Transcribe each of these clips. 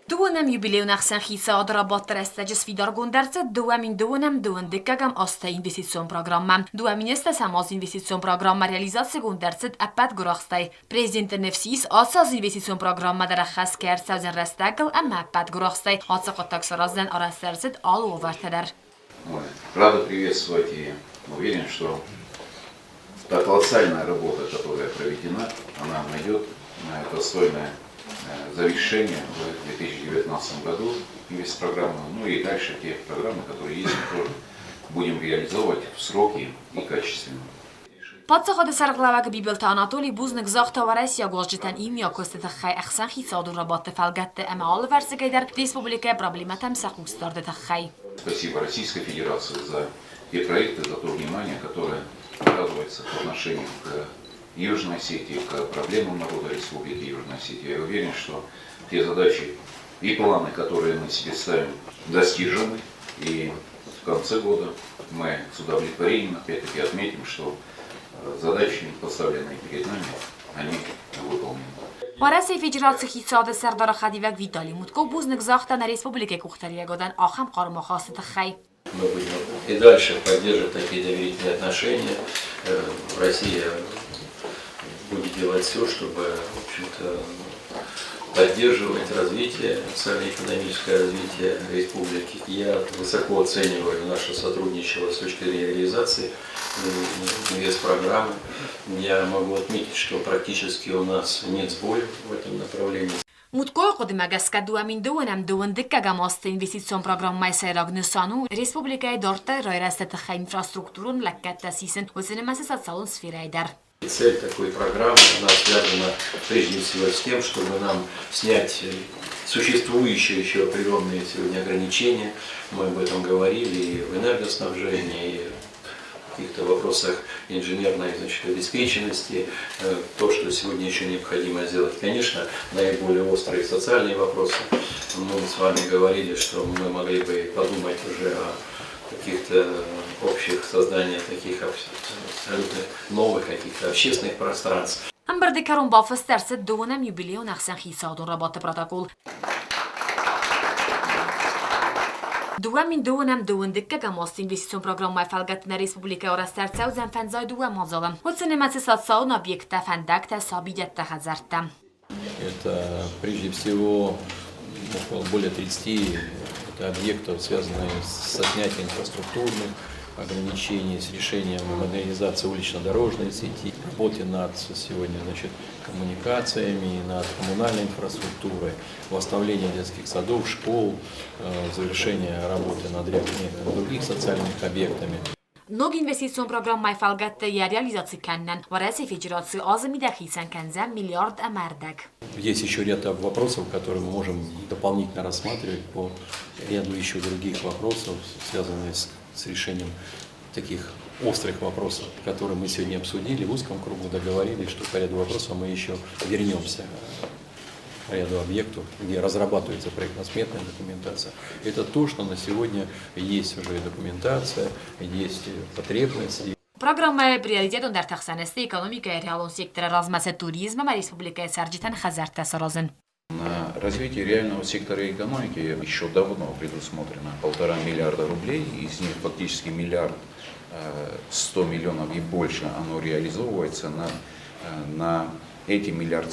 Duonem jubileunach sen hisa rabat resztes fidargonderce, duonem dekagam asta investicion programma. Duomin este az investicion programma realizace gondercet epet gorachstai. Prezident nefsis az investicion programma derechas kerszauzen resztegel epet gorachstai. Hatszakadtak szarazzen a reszterzet alóverteder. Рада приветствовать и уверен, что та колоссальная работа, которая проведена, она найдет достойное завершение в 2019 году инвестпрограммы, ну и дальше те программы, которые есть, мы тоже будем реализовывать в сроки и качественно. Падszakad szerglavák bibelta Anatoli buznak zakta varasya gozsiten imja köztetechai axan hitszadú rabatte felgette eme alverszegeider республика проблематам сахустардетехай. Спасибо Российской Федерации за те проекты, за то внимание, которое оказывается по отношению к Южной Осетии, к проблемам народа Республики Южной Осетии. Я уверен, что те задачи и планы, которые мы себе ставим, достижимы. И в конце года мы с удовлетворением опять-таки отметим, что задачи, поставленные перед нами, они выполнены. Varasy Federatsiya Hitzada Serdara Khadivak Vitali Mutko buznak zakta на Республике Кухтарьягодан ахам кармахастетехай. Мы будем и дальше поддерживать такие доверительные отношения. Россия будет делать все, чтобы, в общем-то, поддерживать развитие, социально-экономическое развитие республики. Я высоко оцениваю наше сотрудничество с точки зрения реализации инвестпрограммы. Я могу отметить, что практически у нас нет сбоев в этом направлении. Mutko qodimagazka duamin duan dekagam asta investicion programmai sayrag nusanu Республикай дорта райрастетехай инфраструктурун лаккаттасисен өзенемасы социалун сферайдар. Цель такой программы она связана прежде всего с тем, чтобы нам снять существующие еще определенные сегодня ограничения. Мы об этом говорили и в энергоснабжении, и в каких-то вопросах инженерной обеспеченности. То, что сегодня еще необходимо сделать. Конечно, наиболее острые социальные вопросы. Мы с вами говорили, что мы могли бы подумать уже о каких-то общих созданиях таких абсолютно новых каких-то общественных пространств. Амберде Карумбал фестерсет дуанам юбилеун ахсан хисадун рабаты протокол. Duan dekagam asta investicion programmai felgette на Республика Орастерца узен фензай дуан мазалам. Оценемацы социалн объекта фендакта сабидетта хазарта. Это прежде всего более 30 объектов, связанных со снятием инфраструктурных ограничений, с решением модернизации улично-дорожной сети, работе над сегодня коммуникациями, над коммунальной инфраструктурой, восстановление детских садов, школ, завершение работы над рядами других социальных объектами. Многие инвестиционные программы фалгатта я реализации каннан, Варасy Федерации азамидах хисан канза миллиард амардак. Есть еще ряд вопросов, которые мы можем дополнительно рассматривать по ряду еще других вопросов, связанных с решением таких острых вопросов, которые мы сегодня обсудили, в узком кругу договорились, что по ряду вопросов мы еще вернемся по ряду объектов, где разрабатывается проектно-сметная документация. Это то, что на сегодня есть уже документация, есть потребности. Программа приоритетон дар тахсанесте экономика и реалон сектора размаса туризма Республика Сарджитан Хазарта Саразен. На развитие реального сектора экономики еще давно предусмотрено 1,5 миллиарда рублей, из них фактически 1,1 миллиарда и больше оно реализовывается. На эти 1,1 миллиарда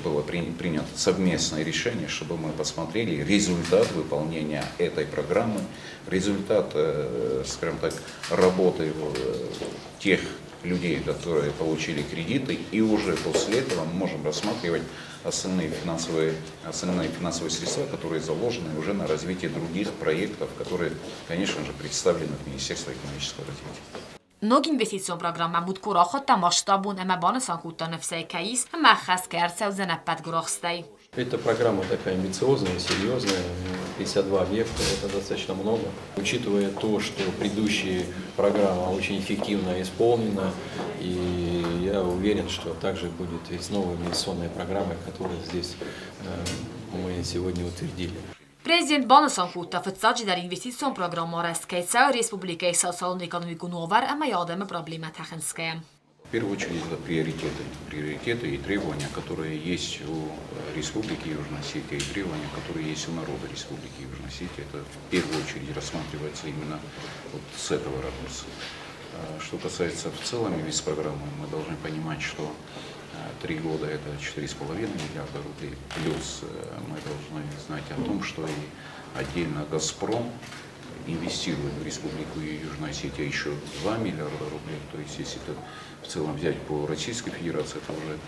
было принято совместное решение, чтобы мы посмотрели результат выполнения этой программы, результат, скажем так, работы тех людей, которые получили кредиты, и уже после этого мы можем рассматривать остальные финансовые средства, которые заложены уже на развитие других проектов, которые, конечно же, представлены в Министерстве экономического развития. Многие инвестиционные программы мутко рахата масштабун, ама банасан кута нефсей каис, ама хас керца узен аппат гурахстай. Эта программа такая амбициозная, серьезная, 52 объекта, это достаточно много. Учитывая то, что предыдущая программа очень эффективно исполнена, и я уверен, что также будет и с новой инвестиционной программой, которую здесь мы сегодня утвердили. Президент Банасан Хута фетсаджи дар инвестицион программа Рескейца Республика социально-экономику новар, ама ядам проблема технская. В первую очередь это приоритеты и требования, которые есть у Республики Южная Осетия, и требования, которые есть у народа Республики Южная Осетия. Это в первую очередь рассматривается именно вот с этого ракурса. Что касается в целом весь программы, мы должны понимать, что 3 года это 4,5 миллиарда рублей, плюс мы должны знать о том, что и отдельно «Газпром» инвестирует в Республику Южная Осетия еще 2 миллиарда рублей. То есть, если это в целом взять по Российской Федерации, это уже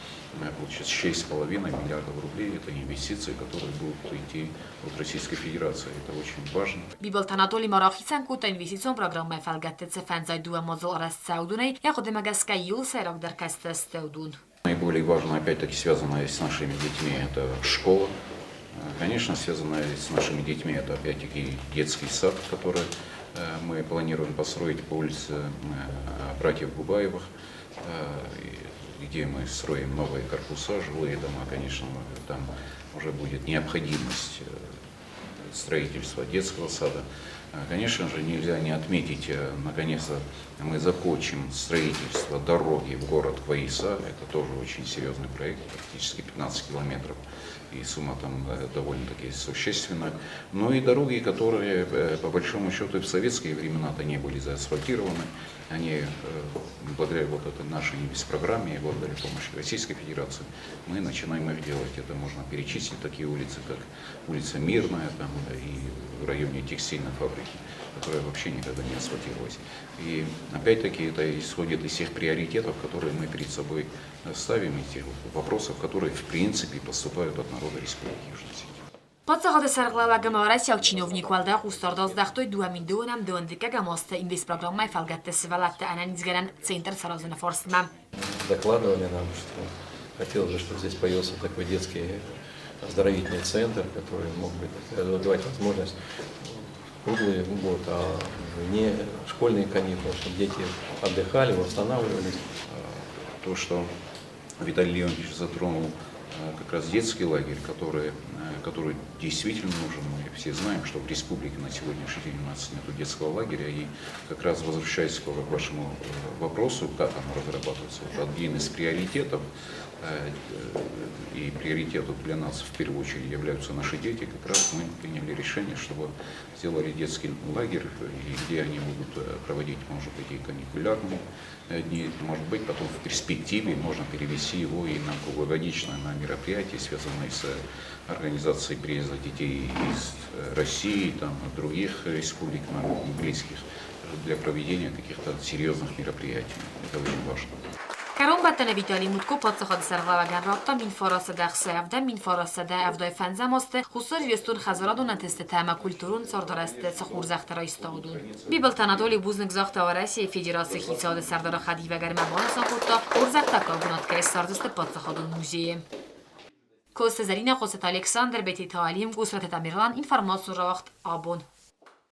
получается 6,5 миллиардов рублей. Это инвестиции, которые будут идти от Российской Федерации. Это очень важно. Bibolt Anatoli Marachisen kuta investicion programmai felgettece fenzaj dua mozol arest Saudunai, яхо демагеска юл сайрак даркасте Стеудун. Наиболее важно, опять-таки, связанное с нашими детьми, это школа. Конечно, связанное с нашими детьми, это опять-таки детский сад, который мы планируем построить по улице братьев Губаевых, где мы строим новые корпуса, жилые дома. Конечно, там уже будет необходимость строительства детского сада. Конечно же, нельзя не отметить, наконец-то мы закончим строительство дороги в город Кваиса. Это тоже очень серьезный проект, практически 15 километров. И сумма там довольно-таки существенная. Ну и дороги, которые по большому счету и в советские времена-то не были заасфальтированы, они благодаря вот этой нашей программе и благодаря помощи Российской Федерации мы начинаем их делать. Это можно перечислить такие улицы, как улица Мирная там, и в районе текстильной фабрики, которая вообще никогда не асфальтировалась. И опять-таки это исходит из тех приоритетов, которые мы перед собой ставим, и тех вопросов, которые в принципе поступают от народа Республики Южная Осетия. Подсахады сарглавагам Россия чиновник валда устардоздахтой дуамин дуанам дуандикагам осте инвест программай фалгаттес валатта анализгаран центр саразына форсма. Докладывали нам, что хотелось бы, чтобы здесь появился такой детский оздоровительный центр, который мог бы давать возможность круглый год, а вне школьные каникулы, чтобы дети отдыхали, восстанавливались. То, что Виталий Леонидович затронул как раз детский лагерь, который действительно нужен. Мы все знаем, что в республике на сегодняшний день у нас нет детского лагеря. И как раз возвращаясь к вашему вопросу, как оно разрабатывается, вот один из приоритетов, и приоритетом для нас в первую очередь являются наши дети, как раз мы приняли решение, чтобы сделали детский лагерь, где они будут проводить, может быть, и каникулярные дни, может быть, потом в перспективе можно перевести его и на круглогодичное на мероприятия, связанные с организацией приезда детей из России, там, других республик, близких, для проведения каких-то серьезных мероприятий. Это очень важно. Каромбаттан Виталий Мутко подсахады сарглаваган рапта мин фарасада хсаявда мин фарасада авдай фанзамосте хусар рестун хазарадун атесте тама культурун сордарасте сахурзахтара истаудун. Bibolt Anatoli Buznik захта Россия Федерация хитсады сардара хадивагар мабанасан хутта урзахтака гунаткай сардасте подсахадун музее. Коста Зарина Хосет Александр Бети Талим Гусрат Тамирлан информацию равахт абон.